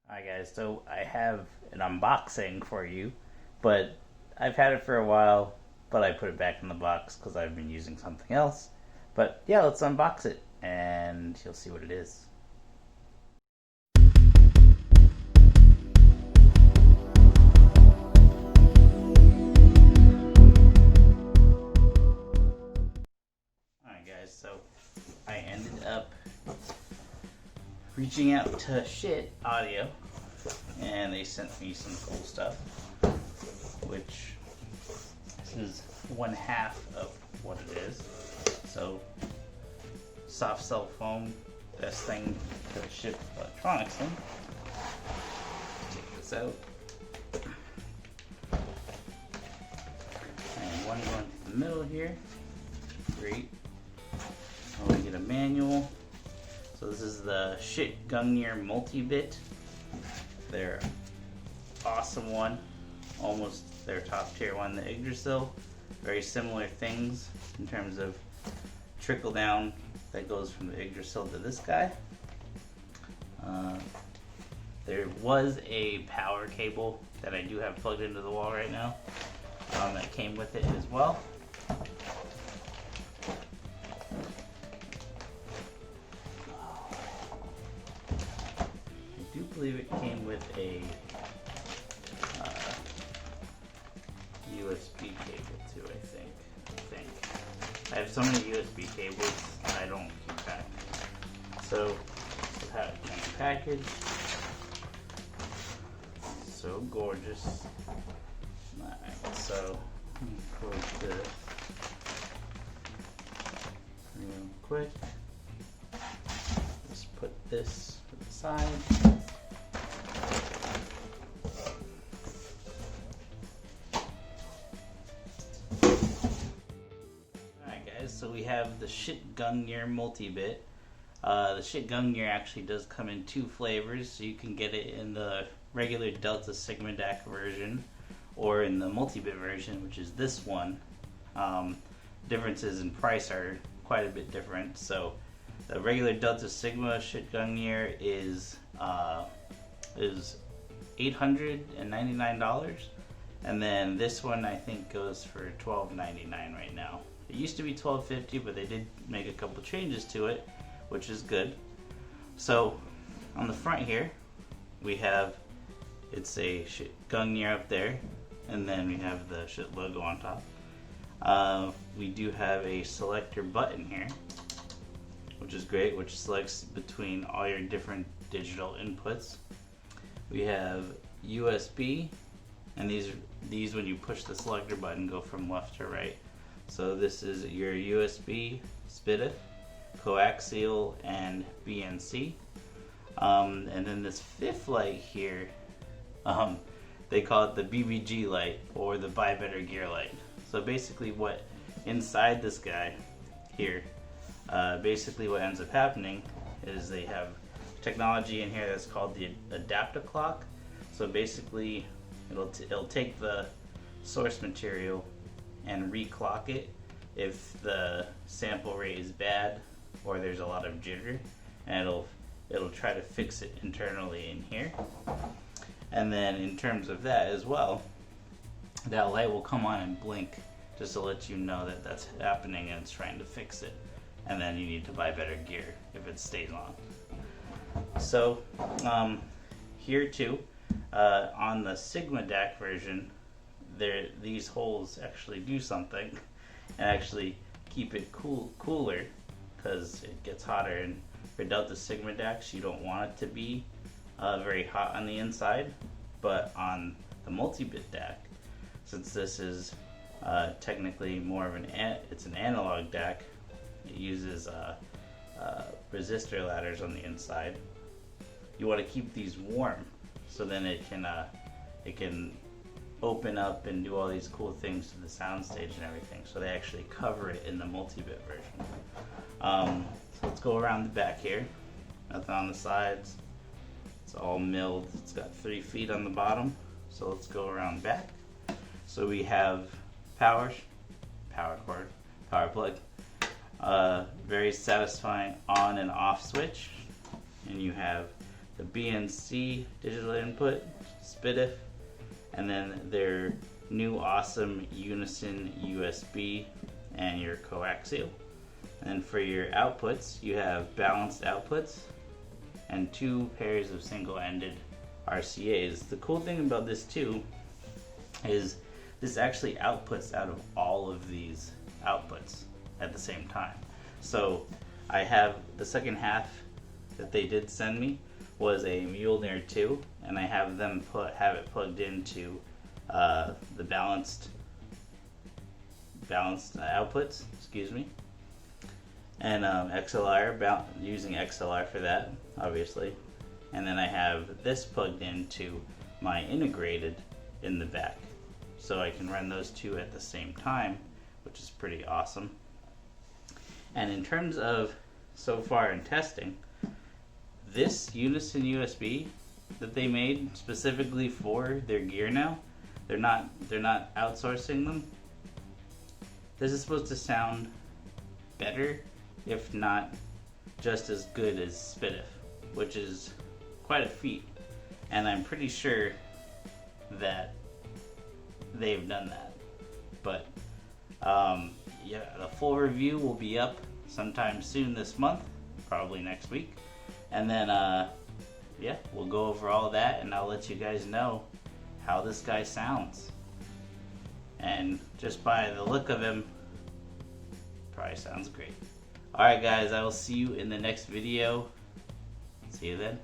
Hi guys, so I have an unboxing for you, but I've had it for a while, but I put it back in the box because I've been using something else. But yeah, let's unbox it and you'll see what it is. Alright guys, so I ended up reaching out to Schiit Audio and they sent me some cool stuff, which this is one half of what it is. So soft cell foam, best thing to ship electronics in. Take this out. And one going to the middle here. Great. Oh, we get a manual. So this is the Schiit Gungnir Multibit. Their awesome one, almost their top tier one, the Yggdrasil. Very similar things in terms of trickle down that goes from the Yggdrasil to this guy. There was a power cable that I do have plugged into the wall right now that came with it as well. I do believe it came with a USB cable too, I think. I have so many USB cables, I don't keep track. So, we'll have it came packaged. So gorgeous. Alright, so, let me close this real quick. Just put this to the side. So we have the Schiit Gungnir Multibit. The Schiit Gungnir actually does come in two flavors, so you can get it in the regular Delta Sigma DAC version or in the Multibit version, which is this one. Differences in price are quite a bit different. So the regular Delta Sigma Schiit Gungnir is $899, and then this one I think goes for $1299 right now. It used to be $1250, but they did make a couple changes to it, which is good. So on the front here, we have, it's a Schiit Gungnir up there, and then we have the Schiit logo on top. We do have a selector button here, which is great, which selects between all your different digital inputs. We have USB, and these when you push the selector button go from left to right. So this is your USB, SPDIF, coaxial, and BNC. And then this fifth light here, they call it the BBG light or the Buy Better Gear light. So basically what inside this guy here, basically what ends up happening is they have technology in here that's called the Adaptoclock. So basically it'll take the source material and reclock it if the sample rate is bad or there's a lot of jitter, and it'll try to fix it internally in here. And then in terms of that as well, that light will come on and blink just to let you know that that's happening and it's trying to fix it, and then you need to buy better gear if it stays on. So here too, on the Sigma DAC version, these holes actually do something and actually keep it cooler because it gets hotter. And for Delta Sigma DACs, you don't want it to be very hot on the inside, but on the Multibit DAC, since this is technically more of it's an analog DAC, it uses resistor ladders on the inside. You want to keep these warm so then it can open up and do all these cool things to the soundstage and everything. So they actually cover it in the Multibit version. So let's go around the back here. Nothing on the sides. It's all milled. It's got 3 feet on the bottom. So let's go around back. So we have power cord, power plug. Very satisfying on and off switch. And you have the BNC digital input, SPDIF, and then their new awesome Unison USB and your coaxial. And for your outputs, you have balanced outputs and 2 pairs of single-ended RCAs. The cool thing about this too is this actually outputs out of all of these outputs at the same time. So I have the second half that they did send me was a Mjolnir 2, and I have them have it plugged into the balanced outputs, excuse me, and XLR, using XLR for that, obviously. And then I have this plugged into my integrated in the back, so I can run those two at the same time, which is pretty awesome. And in terms of so far in testing, this Unison USB that they made specifically for their gear now, they're not outsourcing them. This is supposed to sound better, if not just as good as SPDIF, which is quite a feat. And I'm pretty sure that they've done that. But yeah, the full review will be up sometime soon this month, probably next week. And then yeah, we'll go over all that, and I'll let you guys know how this guy sounds. And just by the look of him, probably sounds great. Alright guys, I will see you in the next video. See you then.